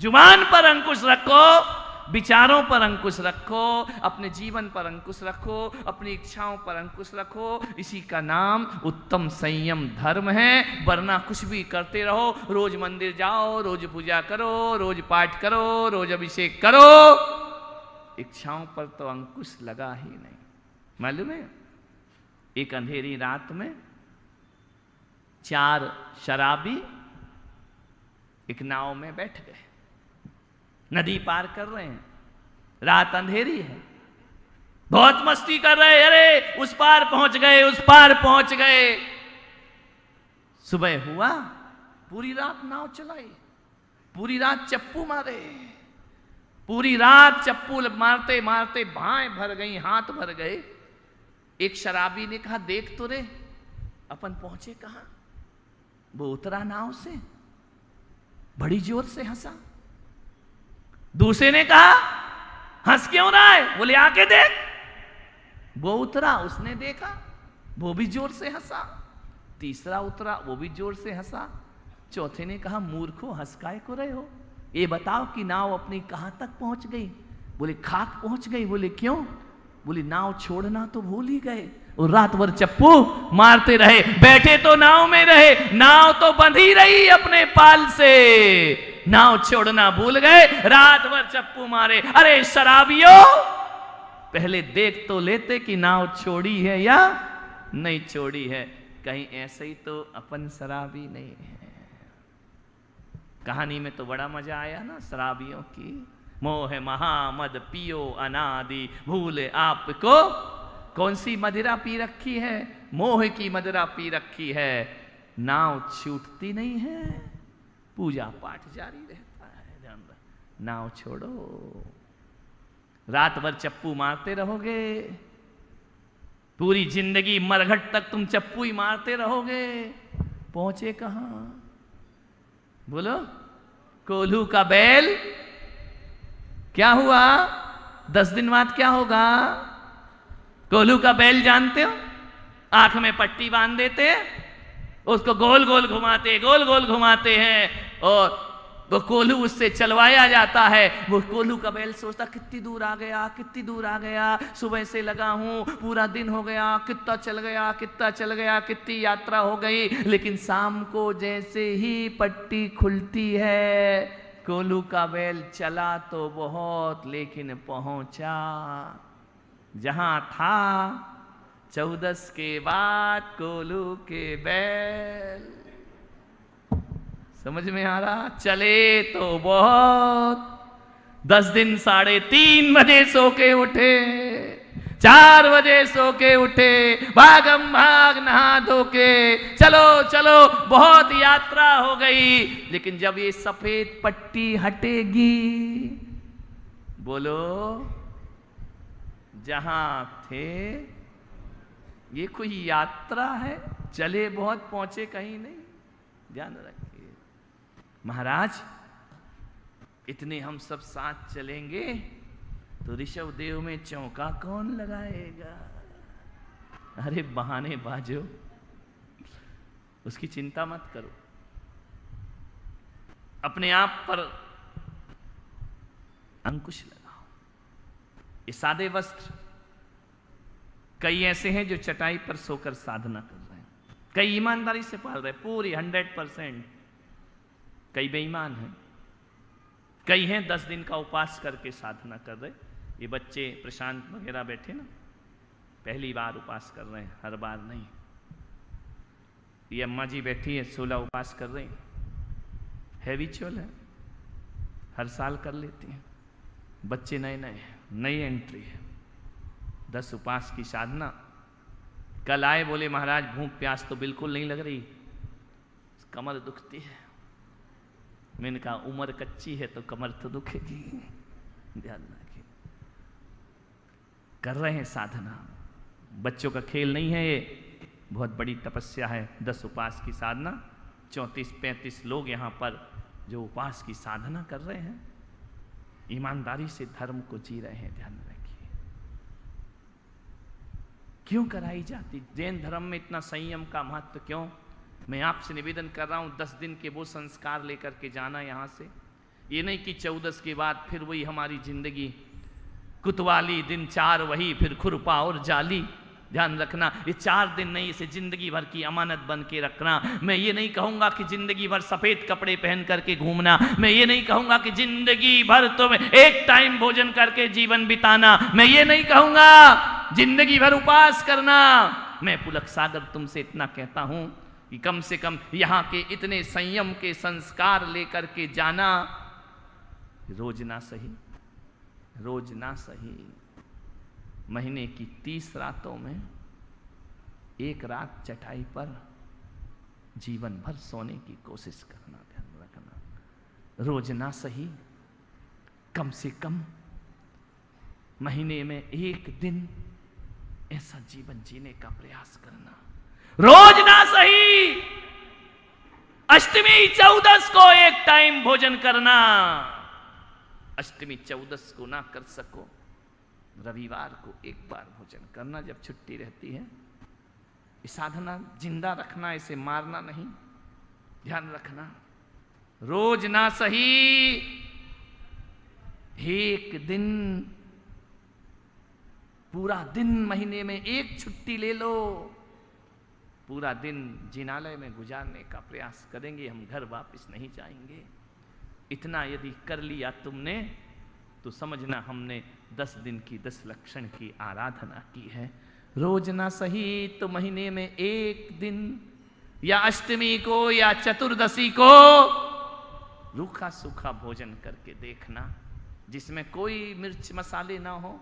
जुबान पर अंकुश रखो, विचारों पर अंकुश रखो, अपने जीवन पर अंकुश रखो, अपनी इच्छाओं पर अंकुश रखो। इसी का नाम उत्तम संयम धर्म है। वरना कुछ भी करते रहो, रोज मंदिर जाओ, रोज पूजा करो, रोज पाठ करो, रोज अभिषेक करो, इच्छाओं पर तो अंकुश लगा ही नहीं। मालूम है, एक अंधेरी रात में 4 शराबी एक नाव में बैठ गए, नदी पार कर रहे हैं, रात अंधेरी है, बहुत मस्ती कर रहे, अरे उस पार पहुंच गए, उस पार पहुंच गए। सुबह हुआ, पूरी रात नाव चलाई, पूरी रात चप्पू मारे, पूरी रात चप्पू मारते मारते बाहें भर गई, हाथ भर गए। एक शराबी ने कहा, देख तो रे अपन पहुंचे कहां। वो उतरा नाव से, बड़ी जोर से हंसा। दूसरे ने कहा, हंस क्यों रहा है? बोले आके देख। वो उतरा, उसने देखा, वो भी जोर से हंसा। तीसरा उतरा, वो भी जोर से हंसा। चौथे ने कहा, मूर्खो हंस काहे को रहे हो, ये बताओ कि नाव अपनी कहां तक पहुंच गई। बोले खाक पहुंच गई। बोले क्यों? बोले नाव छोड़ना तो भूल ही गए, और रात भर चप्पू मारते रहे, बैठे तो नाव में रहे, नाव तो बंधी रही अपने पाल से, नाव छोड़ना भूल गए, रात भर चप्पू मारे। अरे शराबियों, पहले देख तो लेते कि नाव छोड़ी है या नहीं छोड़ी है। कहीं ऐसे ही तो अपन शराबी नहीं है। कहानी में तो बड़ा मजा आया ना शराबियों की। मोह महामद पियो अनादि भूले आपको। कौन सी मदिरा पी रखी है? मोह की मदिरा पी रखी है। नाव छूटती नहीं है, पूजा पाठ जारी रहता है। ध्यान रख, नाव छोड़ो, रात भर चप्पू मारते रहोगे, पूरी जिंदगी मरघट तक तुम चप्पू ही मारते रहोगे, पहुंचे कहां? बोलो, कोल्हू का बैल क्या हुआ? 10 दिन बाद क्या होगा? कोल्हू का बैल जानते हो? आंख में पट्टी बांध देते हैं, उसको गोल गोल घुमाते, गोल गोल घुमाते हैं, और वो कोल्हू उससे चलवाया जाता है। वो कोल्हू का बैल सोचता, कितनी दूर आ गया, कितनी दूर आ गया, सुबह से लगा हूं, पूरा दिन हो गया, कितना चल गया, कितना चल गया, कितनी यात्रा हो गई। लेकिन शाम को जैसे ही पट्टी खुलती है, कोल्हू का बैल चला तो बहुत, लेकिन पहुंचा जहां था 14 के बाद कोल्हू के बैल। समझ में आ रहा? चले तो बहुत, 10 दिन 3:30 बजे सो के उठे, 4 बजे सो के उठे, भागम भाग नहा धो के, चलो चलो, बहुत यात्रा हो गई। लेकिन जब ये सफेद पट्टी हटेगी, बोलो, जहां थे, ये कोई यात्रा है? चले बहुत, पहुंचे कहीं नहीं। ध्यान रखिए महाराज, इतने हम सब साथ चलेंगे तो ऋषभ देव में चौका कौन लगाएगा? अरे बहाने बाजो, उसकी चिंता मत करो, अपने आप पर अंकुश लगाओ। ये सादे वस्त्र, कई ऐसे हैं जो चटाई पर सोकर साधना कर रहे हैं, कई ईमानदारी से पाल रहे हैं पूरी 100%, कई बेईमान हैं, कई हैं 10 दिन का उपवास करके साधना कर रहे। ये बच्चे प्रशांत वगैरह बैठे ना, पहली बार उपवास कर रहे हैं, हर बार नहीं। ये अम्मा जी बैठी है, 16 उपवास कर रही, हैबिचुअल है, हर साल कर लेती हैं। बच्चे नए नए, नई एंट्री है, 10 उपवास की साधना। कल आए, बोले महाराज भूख प्यास तो बिल्कुल नहीं लग रही, कमर दुखती है। मैंने कहा उम्र कच्ची है तो कमर तो दुखेगी, ध्यान रखिए। कर रहे हैं साधना, बच्चों का खेल नहीं है ये, बहुत बड़ी तपस्या है। 10 उपवास की साधना, 34-35 लोग यहाँ पर जो उपवास की साधना कर रहे हैं, ईमानदारी से धर्म को जी रहे हैं। ध्यान रखिए, क्यों कराई जाती जैन धर्म में इतना संयम का महत्व क्यों? मैं आपसे निवेदन कर रहा हूं, 10 दिन के वो संस्कार लेकर के जाना यहाँ से, ये नहीं कि 14 के बाद फिर वही हमारी जिंदगी कुतवाली, दिन 4 वही, फिर खुरपा और जाली। ध्यान रखना, ये 4 दिन नहीं, इसे जिंदगी भर की अमानत बन के रखना। मैं ये नहीं कहूंगा कि जिंदगी भर सफेद कपड़े पहन करके घूमना, मैं ये नहीं कहूंगा कि जिंदगी भर तुम्हें एक टाइम भोजन करके जीवन बिताना, मैं ये नहीं कहूंगा जिंदगी भर उपवास करना। मैं पुलक सागर तुमसे इतना कहता हूं कि कम से कम यहां के इतने संयम के संस्कार लेकर के जाना, रोज ना सही, रोज ना सही, महीने की 30 रातों में एक रात चटाई पर जीवन भर सोने की कोशिश करना। ध्यान रखना, रोज ना सही, कम से कम महीने में एक दिन ऐसा जीवन जीने का प्रयास करना। रोज ना सही, अष्टमी 14 को एक टाइम भोजन करना। अष्टमी 14 को ना कर सको, रविवार को एक बार भोजन करना जब छुट्टी रहती है। ये साधना जिंदा रखना, इसे मारना नहीं। ध्यान रखना, रोज ना सही, एक दिन, पूरा दिन महीने में एक छुट्टी ले लो। पूरा दिन जिनालय में गुजारने का प्रयास करेंगे, हम घर वापस नहीं जाएंगे। इतना यदि कर लिया तुमने तो समझना हमने 10 दिन की 10 लक्षण की आराधना की है। रोज ना सही तो महीने में एक दिन, या अष्टमी को या चतुर्दशी को रूखा सूखा भोजन करके देखना, जिसमें कोई मिर्च मसाले ना हो,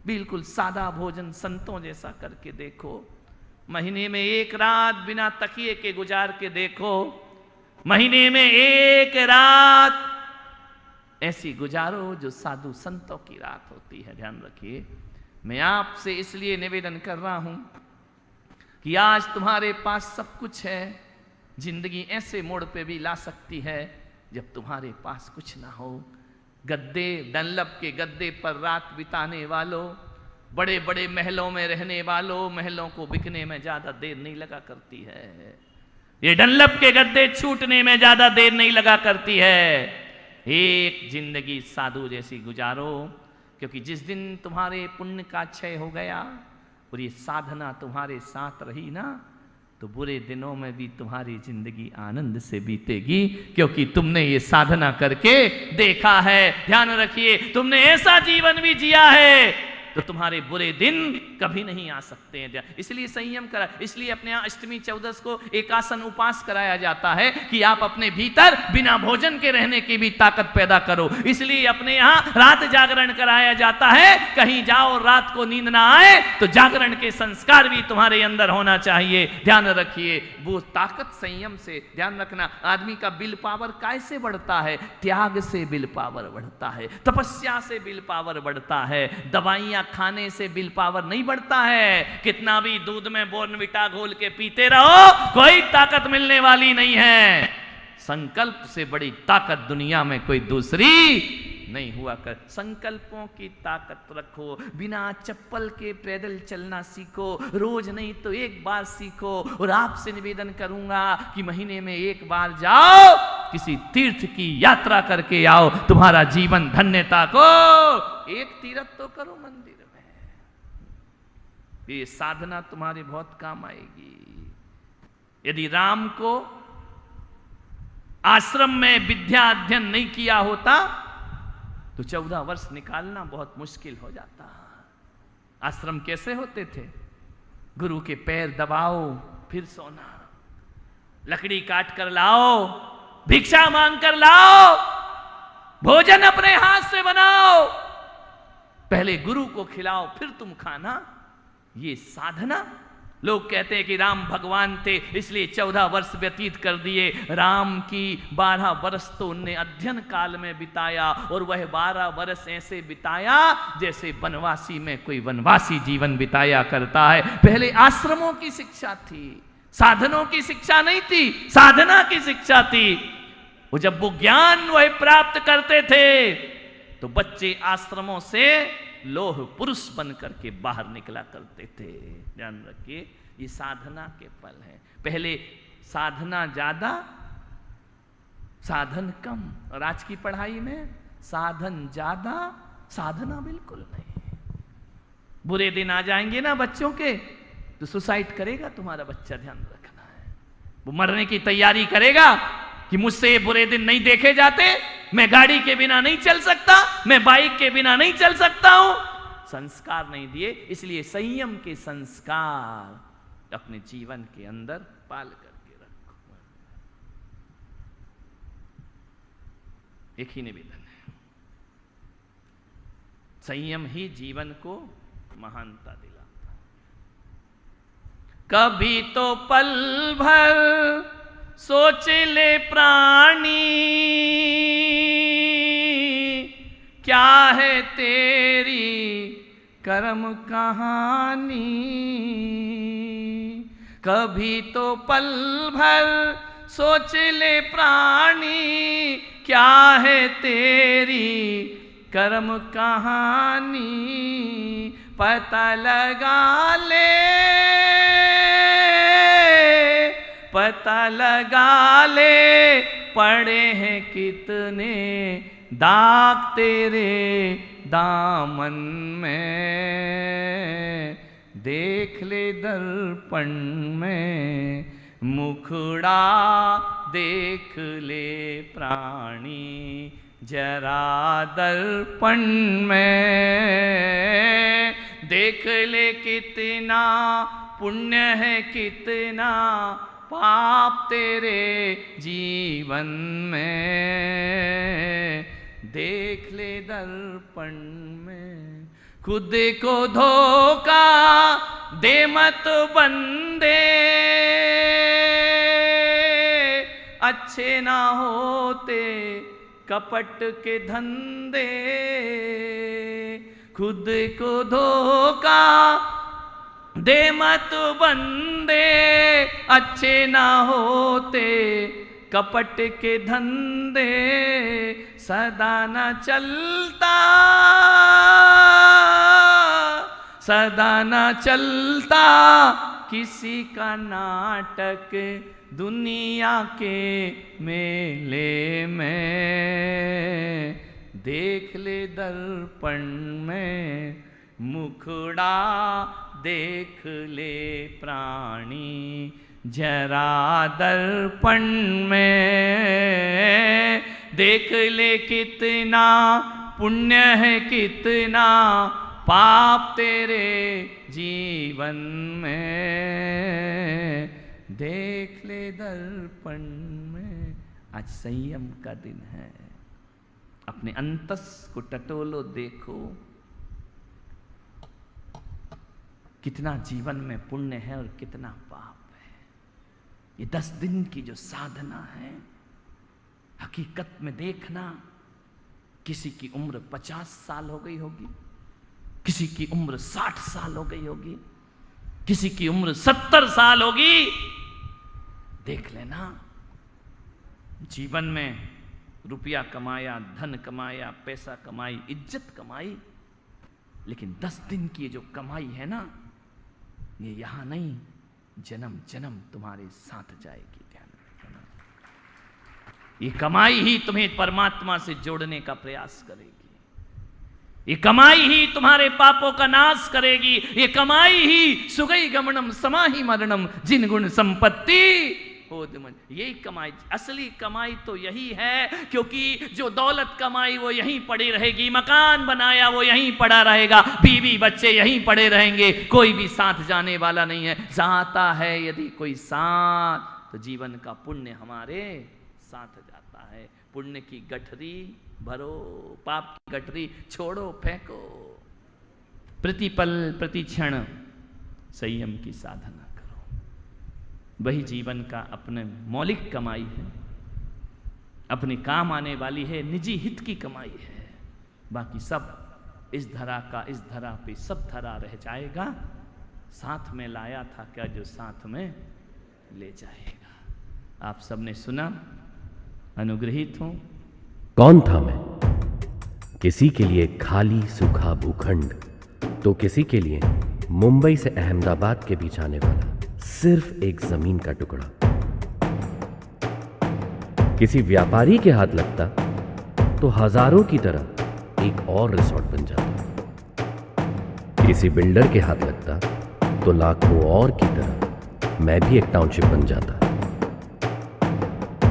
बिल्कुल सादा भोजन संतों जैसा करके देखो। महीने में एक रात बिना तकिए के गुजार के देखो, महीने में एक रात ऐसी गुजारो जो साधु संतों की रात होती है। ध्यान रखिए, मैं आपसे इसलिए निवेदन कर रहा हूं कि आज तुम्हारे पास सब कुछ है। जिंदगी ऐसे मोड़ पे भी ला सकती है जब तुम्हारे पास कुछ ना हो। गद्दे, डनलप के गद्दे पर रात बिताने वालों, बड़े बड़े महलों में रहने वालों, महलों को बिकने में ज्यादा देर नहीं लगा करती है। ये डनलप के गद्दे छूटने में ज्यादा देर नहीं लगा करती है। एक जिंदगी साधु जैसी गुजारो, क्योंकि जिस दिन तुम्हारे पुण्य का क्षय हो गया और ये साधना तुम्हारे साथ रही ना, तो बुरे दिनों में भी तुम्हारी जिंदगी आनंद से बीतेगी, क्योंकि तुमने ये साधना करके देखा है। ध्यान रखिए, तुमने ऐसा जीवन भी जिया है तो तुम्हारे बुरे दिन कभी नहीं आ सकते हैं। इसलिए संयम करा, इसलिए अपने यहाँ अष्टमी 14 को एकासन उपास कराया जाता है कि आप अपने भीतर बिना भोजन के रहने की भी ताकत पैदा करो। इसलिए अपने यहाँ रात जागरण कराया जाता है, कहीं जाओ रात को नींद ना आए तो जागरण के संस्कार भी तुम्हारे अंदर होना चाहिए। ध्यान रखिए, वो ताकत संयम से। ध्यान रखना, आदमी का विल पावर कैसे बढ़ता है? त्याग से विल पावर बढ़ता है, तपस्या से विल पावर बढ़ता है। दवाइयां खाने से विल पावर नहीं बढ़ता है। कितना भी दूध में बोर्नविटा घोल के पीते रहो, कोई ताकत मिलने वाली नहीं है। संकल्प से बड़ी ताकत दुनिया में कोई दूसरी नहीं हुआ कर। संकल्पों की ताकत रखो, बिना चप्पल के पैदल चलना सीखो, रोज नहीं तो एक बार सीखो। और आपसे निवेदन करूंगा कि महीने में एक बार जाओ, किसी तीर्थ की यात्रा करके आओ, तुम्हारा जीवन धन्यता को एक तीर्थ तो करो मंदिर में। ये साधना तुम्हारे बहुत काम आएगी। यदि राम को आश्रम में विद्या अध्ययन नहीं किया होता तो 14 वर्ष निकालना बहुत मुश्किल हो जाता। आश्रम कैसे होते थे? गुरु के पैर दबाओ फिर सोना, लकड़ी काट कर लाओ, भिक्षा मांग कर लाओ, भोजन अपने हाथ से बनाओ, पहले गुरु को खिलाओ फिर तुम खाना। ये साधना। लोग कहते हैं कि राम भगवान थे इसलिए 14 वर्ष व्यतीत कर दिए। राम की 12 वर्ष तो उनने अध्ययन काल में बिताया, और वह 12 वर्ष ऐसे बिताया जैसे वनवासी में कोई वनवासी जीवन बिताया करता है। पहले आश्रमों की शिक्षा थी, साधनों की शिक्षा नहीं थी, साधना की शिक्षा थी। वो जब वो ज्ञान वह प्राप्त करते थे तो बच्चे आश्रमों से लोह पुरुष बन करके बाहर निकला करते थे। ध्यान रखिए, ये साधना के फल हैं। पहले साधना ज्यादा, साधन कम, और आज की पढ़ाई में साधन ज्यादा, साधना बिल्कुल नहीं। बुरे दिन आ जाएंगे ना बच्चों के, तो सुसाइड करेगा तुम्हारा बच्चा, ध्यान रखना है। वो मरने की तैयारी करेगा कि मुझसे ये बुरे दिन नहीं देखे जाते, मैं गाड़ी के बिना नहीं चल सकता, मैं बाइक के बिना नहीं चल सकता हूं। संस्कार नहीं दिए, इसलिए संयम के संस्कार अपने जीवन के अंदर पाल करके रखो। एक ही निवेदन है, संयम ही जीवन को महानता दिलाता है। कभी तो पल भर सोच ले प्राणी, क्या है तेरी कर्म कहानी। कभी तो पल भर सोच ले प्राणी, क्या है तेरी कर्म कहानी। पता लगा ले, पता लगा ले, पड़े हैं कितने दाग तेरे दामन में। देख ले दर्पण में मुखड़ा, देख ले प्राणी जरा दर्पण में। देख ले कितना पुण्य है, कितना पाप तेरे जीवन में। देख ले दर्पण में, खुद को धोखा दे मत बंदे, अच्छे ना होते कपट के धंधे। खुद को धोखा दे मत बंदे, अच्छे ना होते कपट के धंधे। सदा न चलता, सदा न चलता किसी का नाटक दुनिया के मेले में। देख ले दर्पण में मुखड़ा, देख ले प्राणी जरा दर्पण में। देख ले कितना पुण्य है, कितना पाप तेरे जीवन में। देख ले दर्पण में। आज संयम का दिन है, अपने अंतस को टटोलो, देखो कितना जीवन में पुण्य है और कितना पाप है। ये 10 दिन की जो साधना है, हकीकत में देखना, किसी की उम्र 50 साल हो गई होगी, किसी की उम्र 60 साल हो गई होगी, किसी की उम्र 70 साल होगी। देख लेना, जीवन में रुपया कमाया, धन कमाया, पैसा कमाई, इज्जत कमाई, लेकिन 10 दिन की जो कमाई है ना, ये यहां नहीं, जन्म जन्म तुम्हारे साथ जाएगी। ध्यान रखना, ये कमाई ही तुम्हें परमात्मा से जोड़ने का प्रयास करेगी। ये कमाई ही तुम्हारे पापों का नाश करेगी। ये कमाई ही सुगई गमनम समाहि मरणम जिन गुण संपत्ति हो। यही कमाई, असली कमाई तो यही है, क्योंकि जो दौलत कमाई वो यहीं पड़ी रहेगी, मकान बनाया वो यहीं पड़ा रहेगा, बीवी बच्चे यहीं पड़े रहेंगे, कोई भी साथ जाने वाला नहीं है। जाता है यदि कोई साथ, तो जीवन का पुण्य हमारे साथ जाता है। पुण्य की गठरी भरो, पाप की गठरी छोड़ो, फेंको। प्रतिपल प्रति क्षण संयम की साधना करो, वही जीवन का अपने मौलिक कमाई है, अपने काम आने वाली है, निजी हित की कमाई है। बाकी सब इस धरा का, इस धरा पे सब धरा रह जाएगा। साथ में लाया था क्या जो साथ में ले जाएगा। आप सबने सुना, अनुग्रहित हूं। कौन था मैं? किसी के लिए खाली सूखा भूखंड, तो किसी के लिए मुंबई से अहमदाबाद के बीच आने वाला सिर्फ एक जमीन का टुकड़ा। किसी व्यापारी के हाथ लगता तो हजारों की तरह एक और रिसोर्ट बन जाता। किसी बिल्डर के हाथ लगता तो लाखों और की तरह मैं भी एक टाउनशिप बन जाता।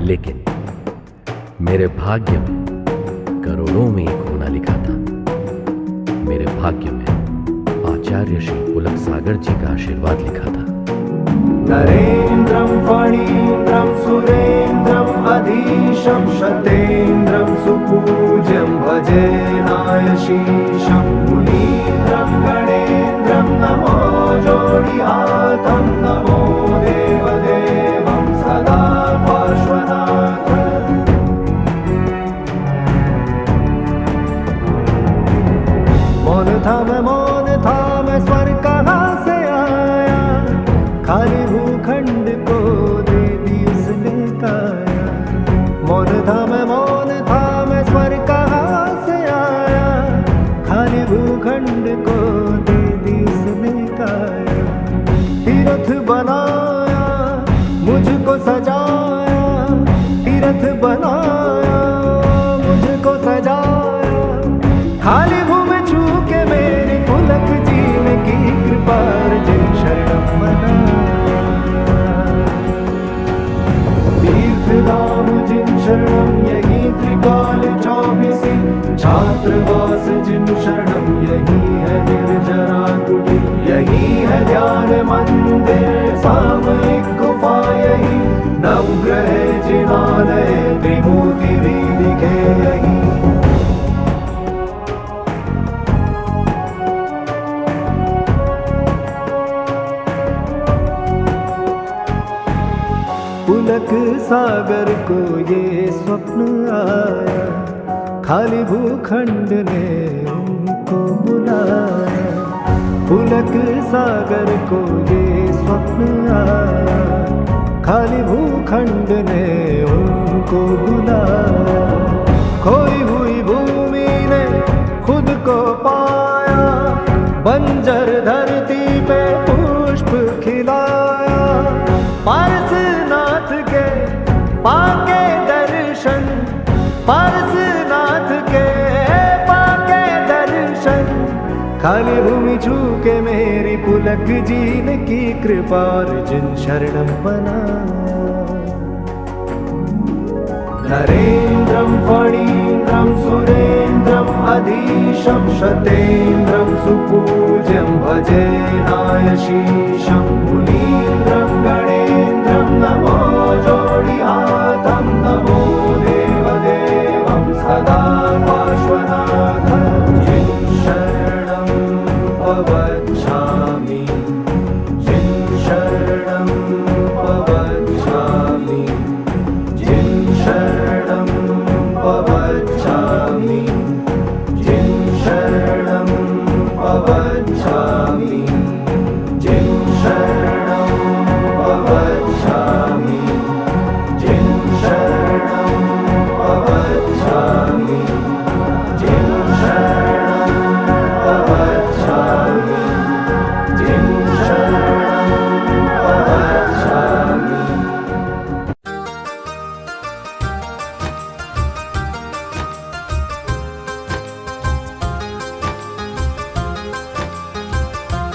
लेकिन मेरे भाग्य में करोड़ों में एक होना लिखा था। मेरे भाग्य में आचार्य श्री पुलक सागर जी का आशीर्वाद लिखा था। नरेन्द्रं फणीन्द्रं सुरेन्द्रं अधीशं शतेन्द्रं सुपूज्यं भजे नायशीशं मुनीन्द्रं गणेन्द्रं नमो जोडिहातं नमो देवदेवं सदा पार्श्वनाथ। मौन था मैं स्वर्ग कहाँ से आया, खाली भूखंड को दे दी उसने काया। मौन था मैं स्वर्ग कहाँ से आया, खाली भूखंड को दे दी उसने काया। तीर्थ बनाया मुझको सजाया, तीर्थ बनाया मुझको सजाया। खाली भूमि छू के मेरी पुलक जीने की कृपा अर्जुन शरणम मना। तीर्थधाम जिन शरणम यही त्रिकाल चौबीसी, छात्रवास जिन शरणम यही है निर्जरा कुटी। यही है ध्यान मंदिर सामयिक गुफा, यही नवग्रह जिनालय त्रिमूर्ति भी दिखे यही। पुलक सागर को ये स्वप्न आया, खाली भूखंड ने उनको बुलाया। पुलक सागर को ये स्वप्न आया, खाली भूखंड ने उनको बुलाया। खोई हुई भूमि ने खुद को पाया, बंजर धरती पे पुष्प खिलाया। पारसनाथ के पाके दर्शन, पारसनाथ के पाके दर्शन। खाली भूमि छू के मेरी पुलक जीने की कृपा अर्जुन शरणम बना। नरेन्द्रं फणीन्द्रं सुरेन्द्रं अधीशं शतेन्द्रं सुपूज्यं भजे नायशीशम्